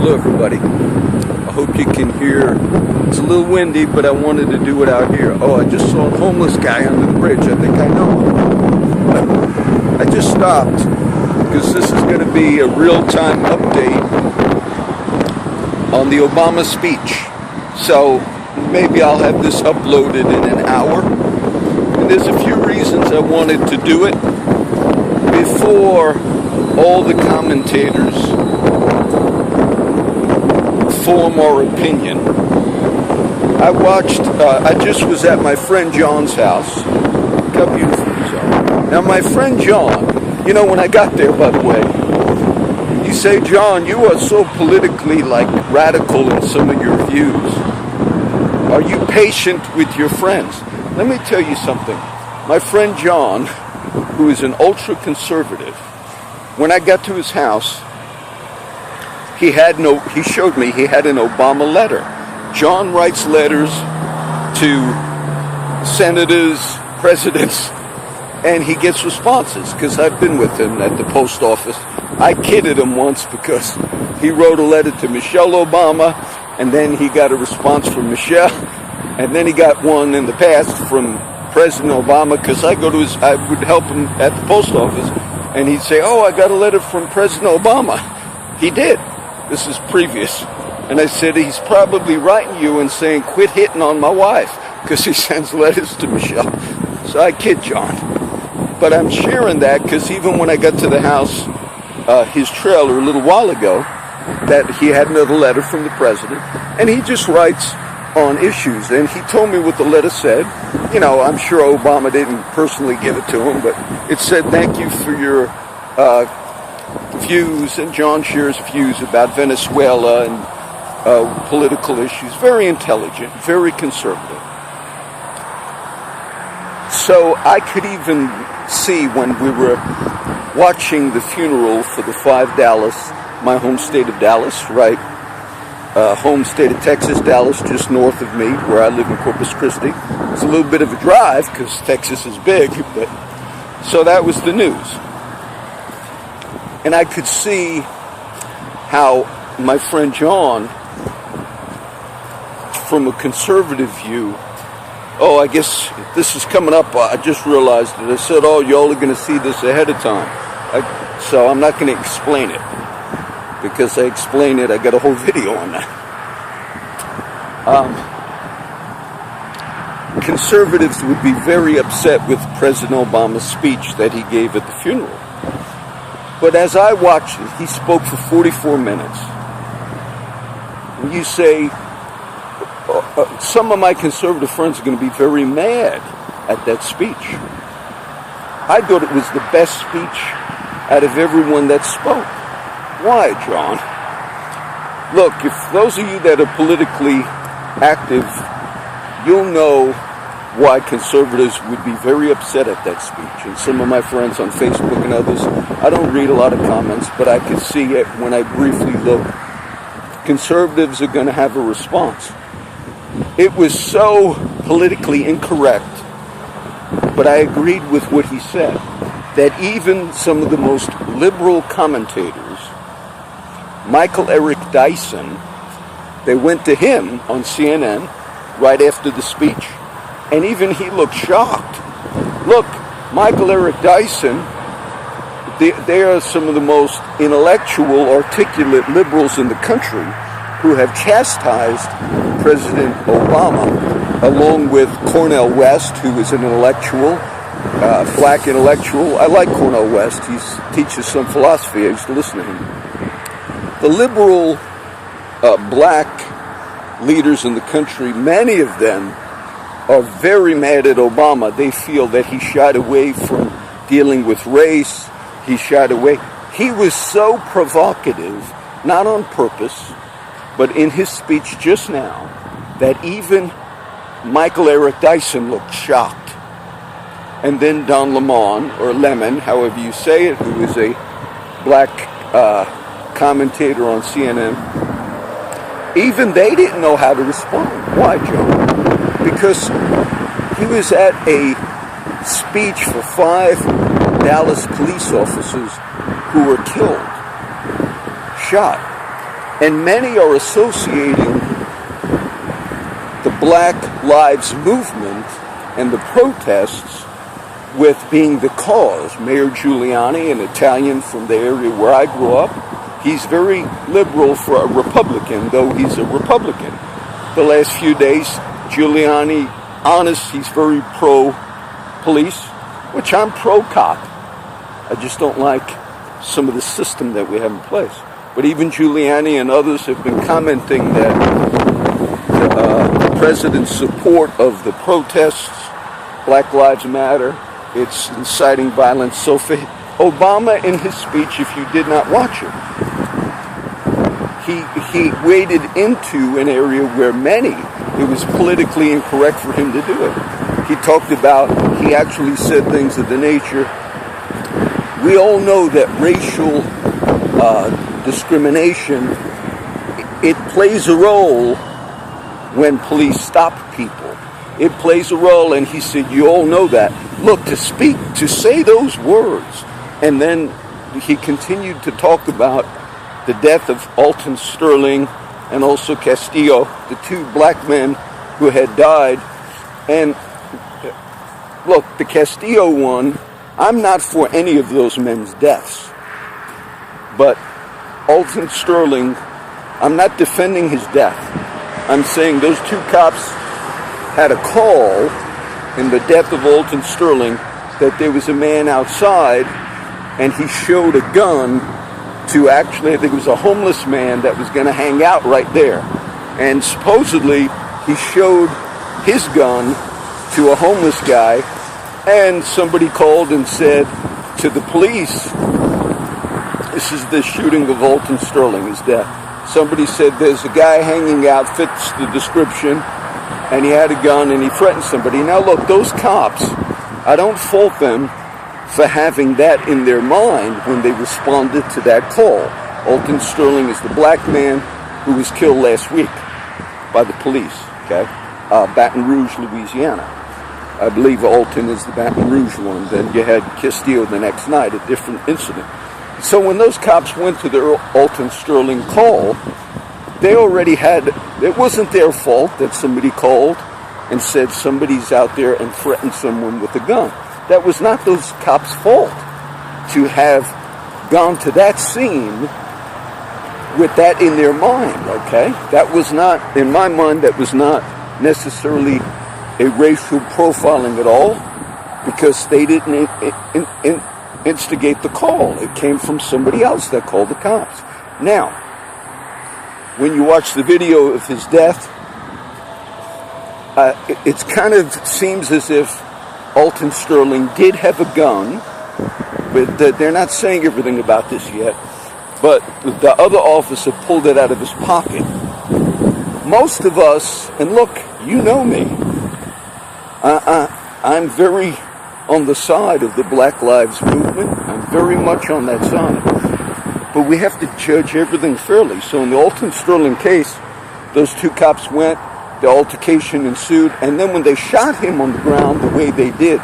Hello everybody. I hope you can hear. It's a little windy, but I wanted to do it out here. Oh, I just saw a homeless guy under the bridge. I think I know him. But I just stopped because this is going to be a real-time update on the Obama speech. So maybe I'll have this uploaded in an hour. And there's a few reasons I wanted to do it before all the commentators form our opinion. I just was at my friend John's house. Look how beautiful these are. Now my friend John, when I got there, by the way, you say, John, you are so politically radical in some of your views. Are you patient with your friends? Let me tell you something. My friend John, who is an ultra-conservative, when I got to his house, he showed me he had an Obama letter. John writes letters to senators, presidents, and he gets responses, because I've been with him at the post office. I kidded him once because he wrote a letter to Michelle Obama, and then he got a response from Michelle, and then he got one in the past from President Obama, because I would help him at the post office, and he'd say, oh, I got a letter from President Obama. He did. This is previous. And I said, he's probably writing you and saying, quit hitting on my wife, because he sends letters to Michelle. So I kid John. But I'm sharing that because even when I got to the house, his trailer a little while ago, that he had another letter from the president, and he just writes on issues. And he told me what the letter said. I'm sure Obama didn't personally give it to him, but it said, thank you for your views, and John shares views about Venezuela and political issues. Very intelligent, very conservative. So I could even see when we were watching the funeral for the 5 Dallas, my home state of Dallas, right? Home state of Texas, Dallas, just north of me, where I live in Corpus Christi. It's a little bit of a drive because Texas is big, but so that was the news. And I could see how my friend John, from a conservative view, oh, I guess this is coming up. I just realized it. I said, oh, y'all are going to see this ahead of time. So I'm not going to explain it. Because I explain it, I got a whole video on that. Conservatives would be very upset with President Obama's speech that he gave at the funeral. But as I watched it, he spoke for 44 minutes. And you say, some of my conservative friends are going to be very mad at that speech. I thought it was the best speech out of everyone that spoke. Why, John? Look, if those of you that are politically active, you'll know why conservatives would be very upset at that speech. And some of my friends on Facebook and others, I don't read a lot of comments, but I can see it when I briefly look. Conservatives are going to have a response. It was so politically incorrect, but I agreed with what he said, that even some of the most liberal commentators, Michael Eric Dyson, they went to him on CNN right after the speech, and even he looked shocked. Look, Michael Eric Dyson, they are some of the most intellectual, articulate liberals in the country who have chastised President Obama, along with Cornel West, who is an intellectual, black intellectual. I like Cornel West. He teaches some philosophy. I used to listen to him. The liberal black leaders in the country, many of them are very mad at Obama. They feel that he shied away from dealing with race. He shied away. He was so provocative, not on purpose, but in his speech just now, that even Michael Eric Dyson looked shocked. And then Don Lemon, or Lemon, however you say it, who is a black commentator on CNN, even they didn't know how to respond. Why, Joe? Because he was at a speech for 5 Dallas police officers who were killed, shot. And many are associating the Black Lives Movement and the protests with being the cause. Mayor Giuliani, an Italian from the area where I grew up, he's very liberal for a Republican, though he's a Republican. The last few days, Giuliani, honest, he's very pro-police, which I'm pro-cop. I just don't like some of the system that we have in place. But even Giuliani and others have been commenting that the president's support of the protests, Black Lives Matter, it's inciting violence. So for Obama in his speech, if you did not watch it, he waded into an area where it was politically incorrect for him to do it. He talked about, he actually said things of the nature, we all know that racial discrimination, it plays a role when police stop people. It plays a role, and he said, you all know that. Look, to say those words, and then he continued to talk about the death of Alton Sterling and also Castillo, the two black men who had died. And look, the Castillo one, I'm not for any of those men's deaths. But Alton Sterling, I'm not defending his death. I'm saying those two cops had a call in the death of Alton Sterling that there was a man outside and he showed a gun to actually, I think it was a homeless man that was going to hang out right there. And supposedly he showed his gun to a homeless guy, and somebody called and said to the police, this is the shooting of Alton Sterling, his death. Somebody said there's a guy hanging out, fits the description, and he had a gun and he threatened somebody. Now look, those cops, I don't fault them for having that in their mind when they responded to that call. Alton Sterling is the black man who was killed last week by the police, okay? Baton Rouge, Louisiana. I believe Alton is the Baton Rouge one. Then you had Castillo the next night, a different incident. So when those cops went to their Alton Sterling call, they already had, it wasn't their fault that somebody called and said somebody's out there and threatened someone with a gun. That was not those cops' fault to have gone to that scene with that in their mind, okay? That was not, in my mind, that was not necessarily a racial profiling at all, because they didn't instigate the call. It came from somebody else that called the cops. Now, when you watch the video of his death, it kind of seems as if Alton Sterling did have a gun, but they're not saying everything about this yet, but the other officer pulled it out of his pocket. Most of us, and look, you know me, I'm very on the side of the Black Lives Movement. I'm very much on that side. But we have to judge everything fairly. So in the Alton Sterling case, those two cops went, the altercation ensued, and then when they shot him on the ground the way they did,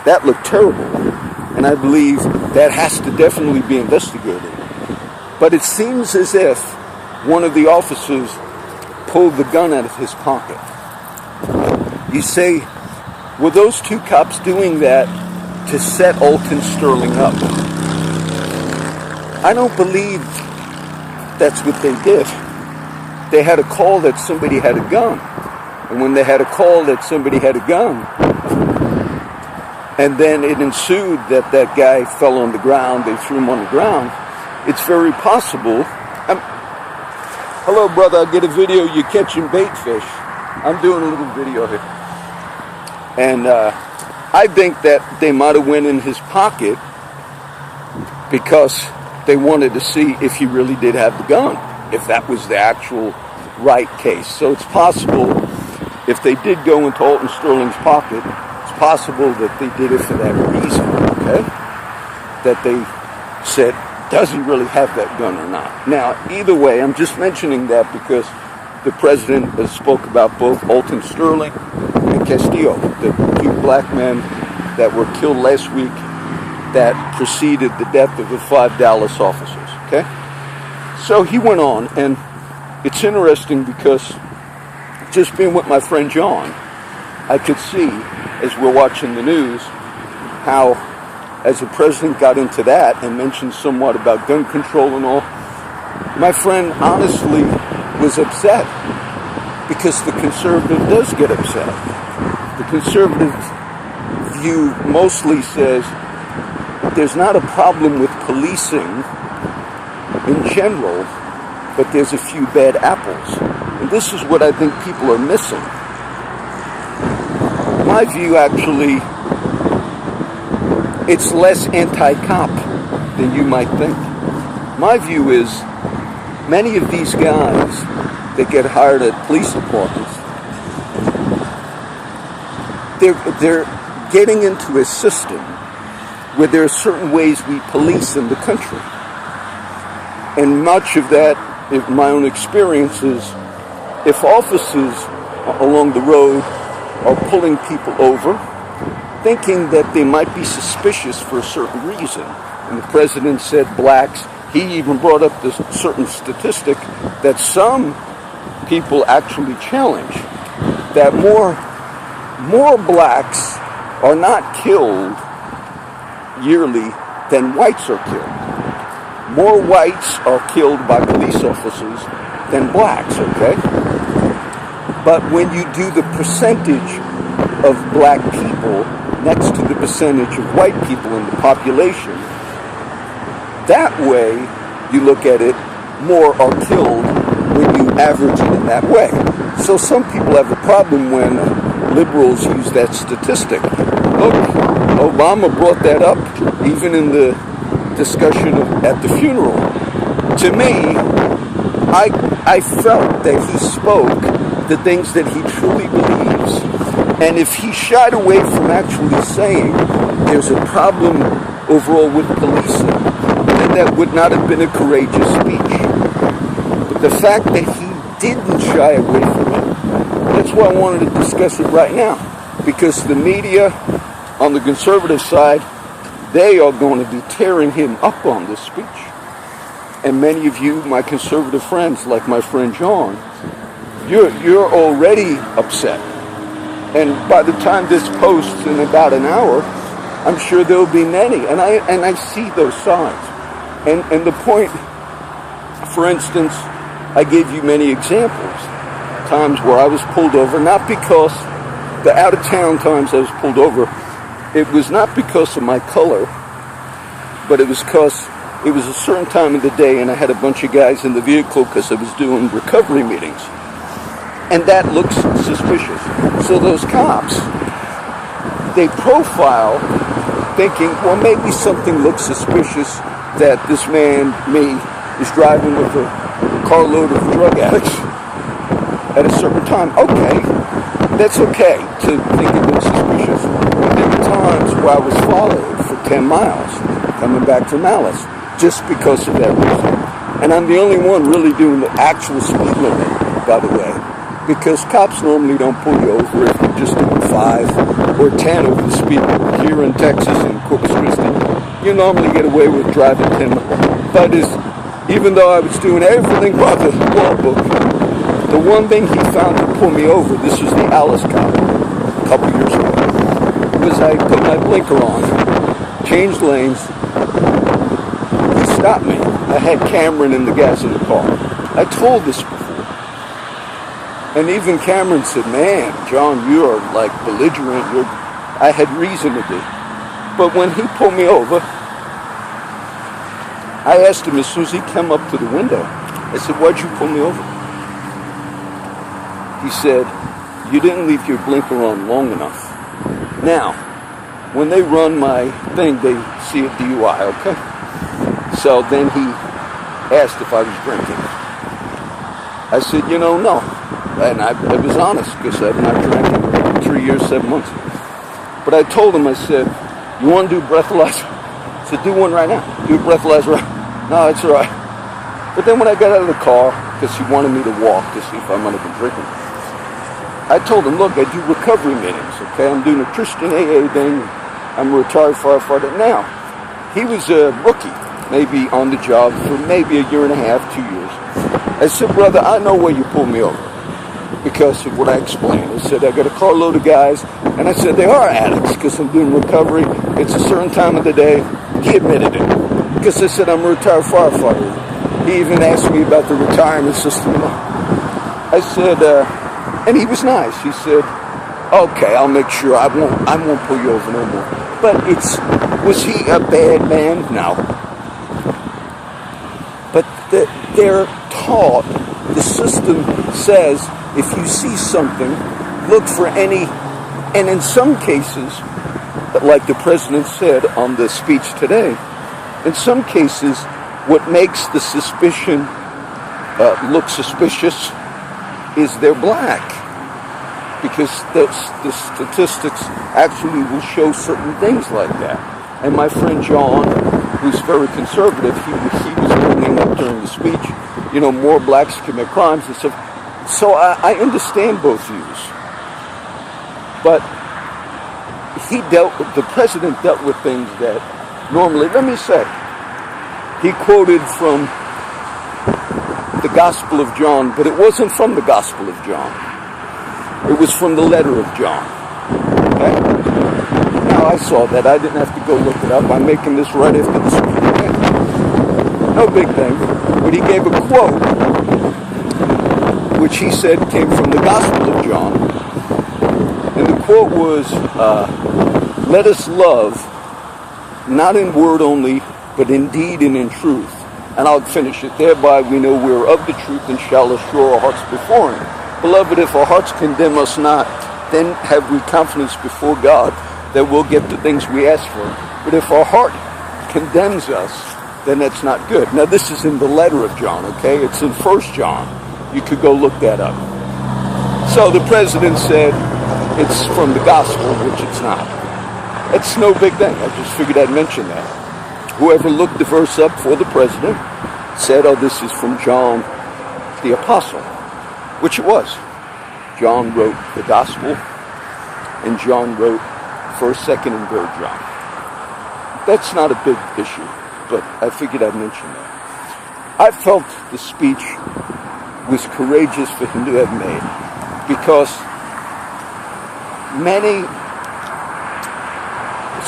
that looked terrible. And I believe that has to definitely be investigated. But it seems as if one of the officers pulled the gun out of his pocket. You say, were those two cops doing that to set Alton Sterling up? I don't believe that's what they did. They had a call that somebody had a gun. And when they had a call that somebody had a gun, and then it ensued that that guy fell on the ground, they threw him on the ground, it's very possible. Hello, brother, I get a video, you're catching bait fish. I'm doing a little video here. And I think that they might have went in his pocket because they wanted to see if he really did have the gun, if that was the actual right case. So it's possible, if they did go into Alton Sterling's pocket, it's possible that they did it for that reason, okay? That they said, does he really have that gun or not? Now, either way, I'm just mentioning that because the president spoke about both Alton Sterling and Castillo, the two black men that were killed last week that preceded the death of the 5 Dallas officers, okay? So he went on, and it's interesting because just being with my friend John, I could see, as we're watching the news, how as the president got into that and mentioned somewhat about gun control and all, my friend honestly was upset because the conservative does get upset. The conservative view mostly says there's not a problem with policing in general, but there's a few bad apples. And this is what I think people are missing. My view, actually, it's less anti-cop than you might think. My view is many of these guys that get hired at police departments, they're getting into a system where there are certain ways we police in the country. And much of that, in my own experience, is if officers along the road are pulling people over, thinking that they might be suspicious for a certain reason. And the president said blacks. He even brought up this certain statistic that some people actually challenge, that more blacks are not killed yearly than whites are killed. More whites are killed by police officers than blacks, okay? But when you do the percentage of black people next to the percentage of white people in the population, that way, you look at it, more are killed when you average it in that way. So some people have a problem when liberals use that statistic. Look, Obama brought that up even in the discussion at the funeral. To me, I felt that he spoke the things that he truly believes. And if he shied away from actually saying there's a problem overall with policing, then that would not have been a courageous speech. But the fact that he didn't shy away from it, that's why I wanted to discuss it right now. Because the media on the conservative side, they are going to be tearing him up on this speech. And many of you, my conservative friends, like my friend John, you're already upset. And by the time this posts in about an hour, I'm sure there will be many. And I see those signs. And the point, for instance, I gave you many examples. Times where I was pulled over, not because the out-of-town times I was pulled over, it was not because of my color, but it was because it was a certain time of the day and I had a bunch of guys in the vehicle because I was doing recovery meetings. And that looks suspicious. So those cops, they profile thinking, well, maybe something looks suspicious that this man, me, is driving with a carload of drug addicts at a certain time. Okay, that's okay to think it looks suspicious. But there were times where I was followed for 10 miles coming back from Alice just because of that reason. And I'm the only one really doing the actual speed limit, by the way. Because cops normally don't pull you over if you're just doing 5 or 10 over the speed limit. Here in Texas and Corpus Christi, you normally get away with driving 10 miles. But even though I was doing everything by the law book, the one thing he found to pull me over, this was the Alice cop a couple years ago, was I put my blinker on, changed lanes, he stopped me. I had Cameron in the gas of the car. I told this before. And even Cameron said, man, John, you are like belligerent. I had reason to be. But when he pulled me over, I asked him as soon as he came up to the window, I said, why'd you pull me over? He said, you didn't leave your blinker on long enough. Now, when they run my thing, they see a DUI, okay? So then he asked if I was drinking. I said, no. And I was honest because I've not drank in 3 years, 7 months. But I told him, I said, you want to do breathalyzer? I said, do one right now. Do a breathalyzer right now. No, it's all right. But then when I got out of the car, because he wanted me to walk to see if I might have been drinking, I told him, look, I do recovery meetings, okay? I'm doing a Christian AA thing. I'm a retired firefighter. Now, he was a rookie. maybe on the job for maybe a year and a half, 2 years. I said, brother, I know why you pulled me over, because of what I explained. I said, I got a carload of guys, and I said, they are addicts, because I'm doing recovery. It's a certain time of the day. He admitted it, because I said, I'm a retired firefighter. He even asked me about the retirement system. I said, and he was nice. He said, okay, I'll make sure I won't pull you over no more. But was he a bad man? No. But they're taught, the system says, if you see something, look for any, and in some cases, like the president said on the speech today, in some cases, what makes the suspicion look suspicious is they're black. Because the statistics actually will show certain things like that. And my friend John, who's very conservative, he was bringing up during the speech, more blacks commit crimes and stuff. So I understand both views. But the president dealt with things that normally, let me say, he quoted from the Gospel of John, but it wasn't from the Gospel of John. It was from the letter of John. Okay? Now I saw that. I didn't have to go look it up. I'm making this right after the speech. Okay? No big thing. But he gave a quote, which he said came from the Gospel of John. And the quote was, let us love, not in word only, but in deed and in truth. And I'll finish it. Thereby we know we are of the truth and shall assure our hearts before him. Beloved, if our hearts condemn us not, then have we confidence before God that we'll get the things we ask for. But if our heart condemns us, then that's not good. Now this is in the letter of John, okay? It's in 1 John. You could go look that up. So the president said it's from the gospel, which it's not. It's no big thing. I just figured I'd mention that. Whoever looked the verse up for the president said, oh, this is from John the apostle. Which it was. John wrote the gospel, and John wrote 1st, 2nd, and 3rd John. That's not a big issue, but I figured I'd mention that. I felt the speech was courageous for him to have made, because many,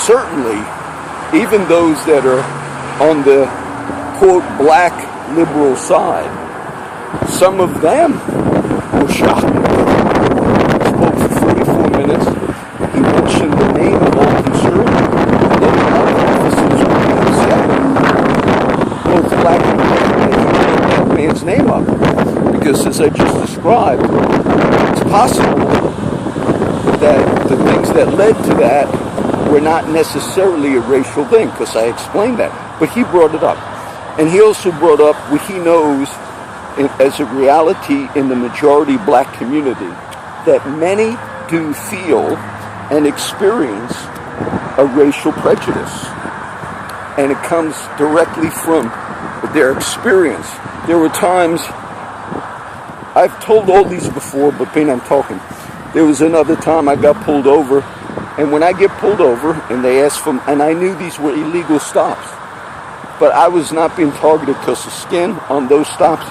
certainly, even those that are on the, quote, black liberal side, some of them were shocked. He spoke for 44 minutes. He mentioned the name of all concerned. Both black and white. He put that man's name up. Because as I just described, it's possible that the things that led to that were not necessarily a racial thing, because I explained that. But he brought it up. And he also brought up what he knows as a reality in the majority black community, that many do feel and experience a racial prejudice. And it comes directly from their experience. There were times, I've told all these before, but being I'm talking, there was another time I got pulled over, and when I get pulled over and they asked for, and I knew these were illegal stops, but I was not being targeted because of skin on those stops,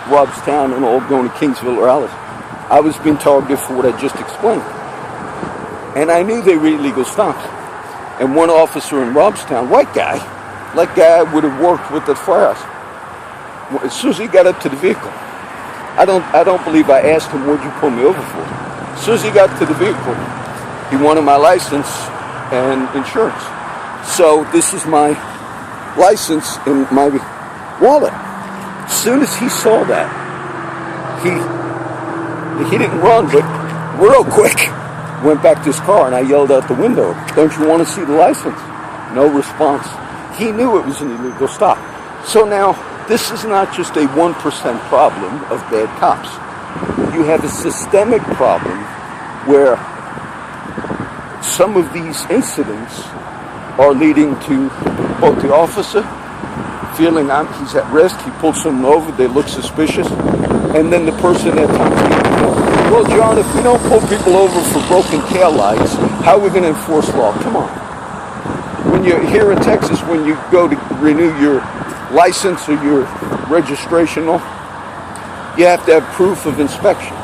Robstown and all going to Kingsville or Alice. I was being targeted for what I just explained. And I knew they were illegal stops. And one officer in Robstown, white guy, like guy I would have worked with at firehouse, as soon as he got up to the vehicle, I don't believe I asked him, what'd you pull me over for? As soon as he got to the vehicle, he wanted my license and insurance. So this is my license in my wallet. As soon as he saw that, he didn't run, but real quick went back to his car, and I yelled out the window, don't you want to see the license? No response. He knew it was an illegal stop. So now, this is not just a 1% problem of bad cops. You have a systemic problem where some of these incidents are leading to both the officer feeling he's at risk, he pulls someone over, they look suspicious, and then the person at times, well, John, if we don't pull people over for broken taillights, how are we going to enforce law? Come on. When you're here in Texas, when you go to renew your license or your registration, you have to have proof of inspection.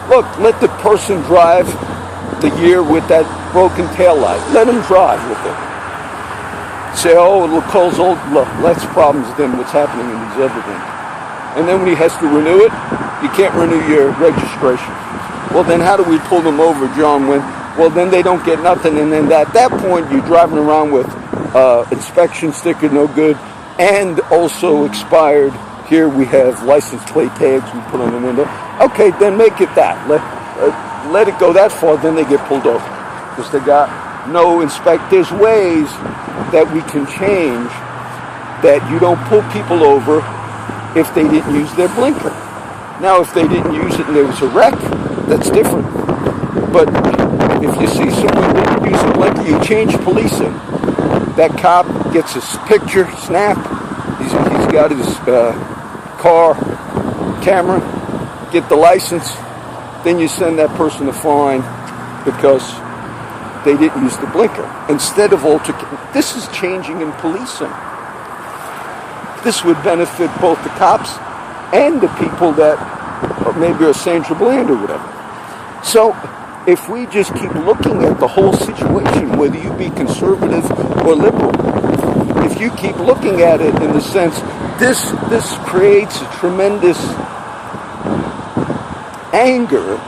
Look, let the person drive the year with that broken tail light. Let him drive with it. Say, oh, Lacole's old. Look, less problems than what's happening in these other things. And then when he has to renew it, you can't renew your registration. Well, then how do we pull them over, John? Well, then they don't get nothing. And then at that point, you're driving around with inspection sticker, no good, and also expired. Here we have license plate tags we put on the window. Okay, then make it that. Let it go that far, then they get pulled over. Because they got no inspect. There's ways that we can change that you don't pull people over if they didn't use their blinker. Now, if they didn't use it and there was a wreck, that's different. But if you see someone didn't use a blinker, you change policing. That cop gets his picture, snap. He's got his car camera, get the license. Then you send that person a fine because they didn't use the blinker. Instead of this is changing in policing. This would benefit both the cops and the people that maybe are Sandra Bland or whatever. So if we just keep looking at the whole situation, whether you be conservative or liberal, if you keep looking at it in the sense, this creates a tremendous anger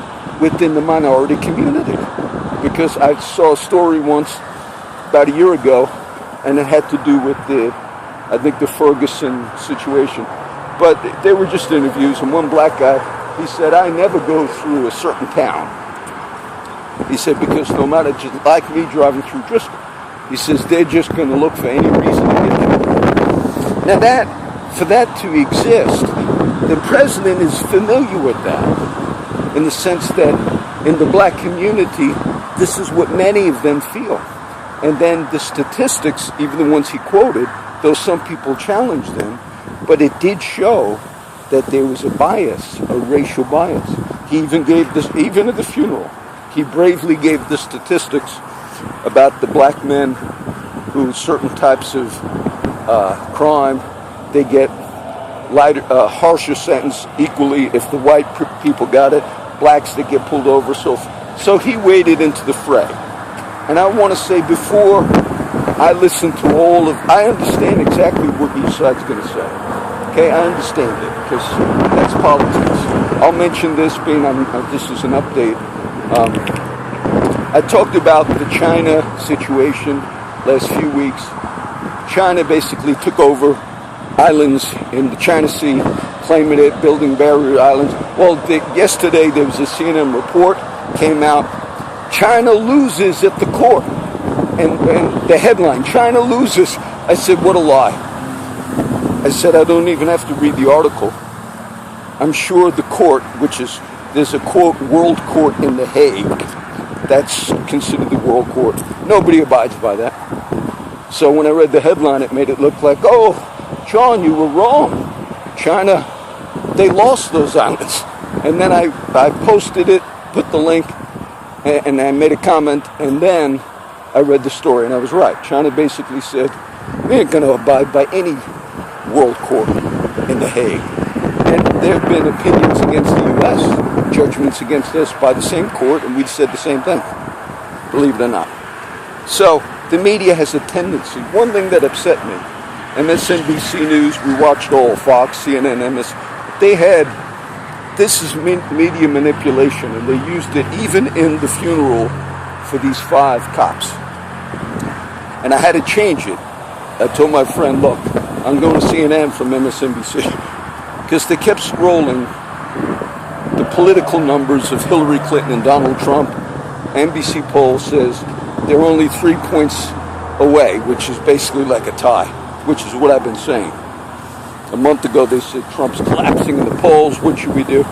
within the minority community. Because I saw a story once about a year ago, and it had to do with I think the Ferguson situation. But they were just interviews, and one black guy, he said, I never go through a certain town. He said, because no matter, just like me driving through Driscoll, he says, they're just going to look for any reason to get there. Now for that to exist, the president is familiar with that, in the sense that in the black community, this is what many of them feel. And then the statistics, even the ones he quoted, though some people challenged them, but it did show that there was a bias, a racial bias. He even gave this, even at the funeral, he bravely gave the statistics about the black men who certain types of crime, they get lighter, harsher sentence equally if the white people got it, blacks that get pulled over. So he waded into the fray. And I want to say, before I listen to I understand exactly what each side's going to say. Okay, I understand it, because that's politics. I'll mention this, being this is an update. I talked about the China situation last few weeks. China basically took over islands in the China Sea, claiming it, building barrier islands. Well, yesterday there was a CNN report, came out, China loses at the court. And the headline, China loses. I said, what a lie. I said, I don't even have to read the article. I'm sure the court, there's a quote, world court in The Hague. That's considered the world court. Nobody abides by that. So when I read the headline, it made it look like, oh, John, you were wrong. China, they lost those islands. And then I posted it, put the link, and I made a comment, and then I read the story, and I was right. China basically said, we ain't going to abide by any world court in The Hague. And there have been opinions against the U.S., judgments against us by the same court, and we've said the same thing, believe it or not. So the media has a tendency. One thing that upset me, MSNBC News, we watched all, Fox, CNN, MS, this is media manipulation, and they used it even in the funeral for these 5 cops. And I had to change it. I told my friend, look, I'm going to CNN from MSNBC, because they kept scrolling the political numbers of Hillary Clinton and Donald Trump. NBC poll says they're only 3 points away, which is basically like a tie, which is what I've been saying. A month ago they said Trump's collapsing in the polls, what should we do?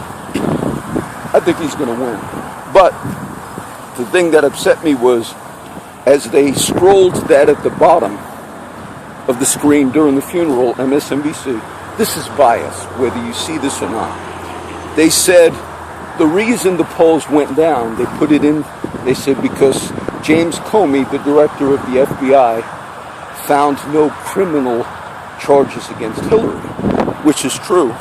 I think he's going to win. But the thing that upset me was, as they scrolled that at the bottom of the screen during the funeral, MSNBC, this is bias, whether you see this or not. They said the reason the polls went down, they put it in, they said because James Comey, the director of the FBI, found no criminal charges against Hillary, which is true.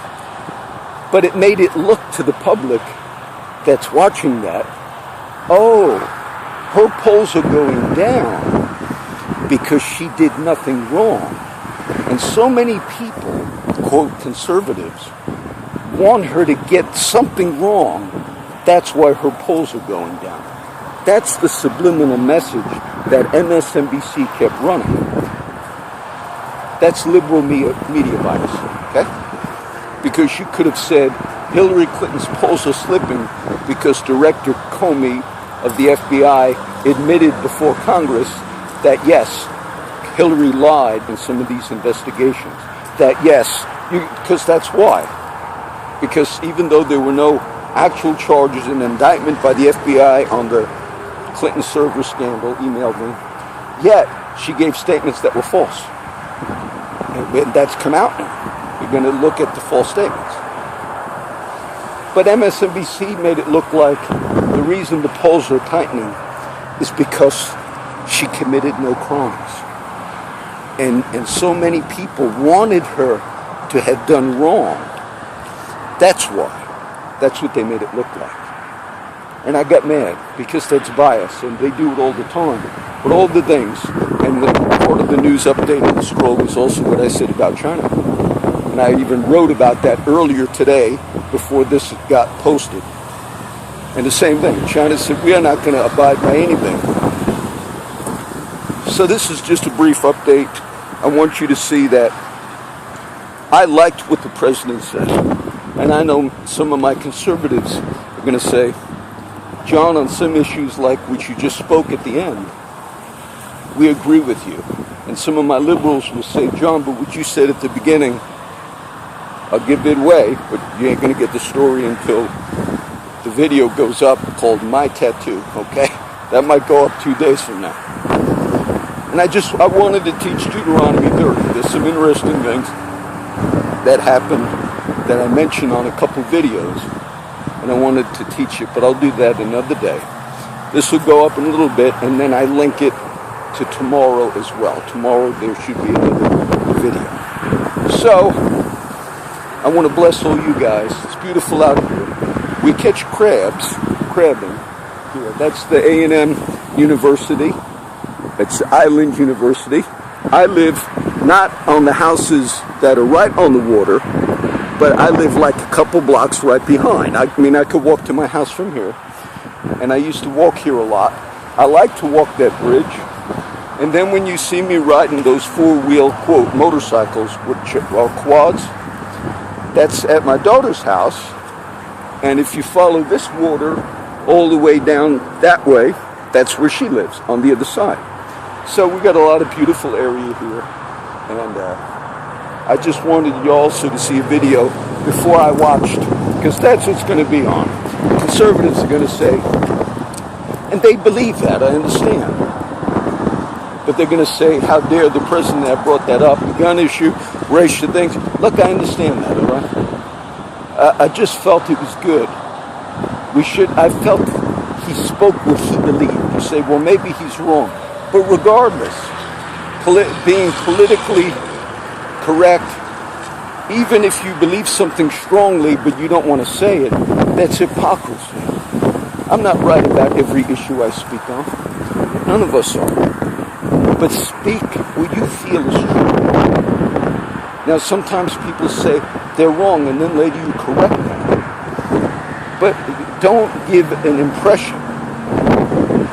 But it made it look to the public that's watching that, oh, her polls are going down because she did nothing wrong. And so many people, quote, conservatives, want her to get something wrong. That's why her polls are going down. That's the subliminal message that MSNBC kept running. That's liberal media bias, okay? Because you could have said Hillary Clinton's polls are slipping because Director Comey of the FBI admitted before Congress that yes, Hillary lied in some of these investigations. That yes, because that's why. Because even though there were no actual charges and indictment by the FBI on the Clinton server scandal, emailed me, yet she gave statements that were false. And that's come out now. You're going to look at the false statements. But MSNBC made it look like the reason the polls are tightening is because she committed no crimes. And so many people wanted her to have done wrong. That's why. That's what they made it look like. And I got mad because that's bias, and they do it all the time. But all the things, and part of the news update on the scroll was also what I said about China. And I even wrote about that earlier today before this got posted. And the same thing, China said, we are not going to abide by anything. So this is just a brief update. I want you to see that I liked what the president said. And I know some of my conservatives are going to say, John, on some issues like which you just spoke at the end, we agree with you. And some of my liberals will say, John, but what you said at the beginning, I'll give it away, but you ain't going to get the story until the video goes up called My Tattoo, okay? That might go up 2 days from now. And I wanted to teach Deuteronomy 30. There's some interesting things that happened that I mentioned on a couple videos, and I wanted to teach it, but I'll do that another day. This will go up in a little bit, and then I link it to tomorrow as well. Tomorrow there should be another video. So, I want to bless all you guys. It's beautiful out here. We catch crabbing here. That's the A&M University. It's Island University. I live not on the houses that are right on the water, but I live like a couple blocks right behind. I mean, I could walk to my house from here. And I used to walk here a lot. I like to walk that bridge. And then when you see me riding those four-wheel, quote, motorcycles, which are quads, that's at my daughter's house. And if you follow this water all the way down that way, that's where she lives, on the other side. So we got a lot of beautiful area here. And I just wanted you also to see a video before I watched, because that's what's going to be on. Conservatives are going to say, and they believe that, I understand. But they're going to say, how dare the president have brought that up, the gun issue, racial things. Look, I understand that, all right? I just felt it was good. I felt he spoke what he believed. You say, well, maybe he's wrong. But regardless, being politically correct, even if you believe something strongly but you don't want to say it, that's hypocrisy. I'm not right about every issue I speak on. None of us are. But speak what you feel is true. Now, sometimes people say they're wrong, and then later you correct them. But don't give an impression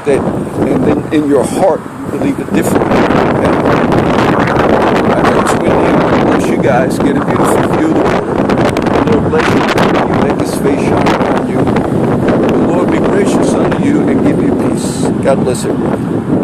that, and then in your heart, you believe it differently. Okay? It's windy. God bless you guys. Get a beautiful view of the water. The Lord bless you. Make His face shine upon you. The Lord be gracious unto you and give you peace. God bless everyone.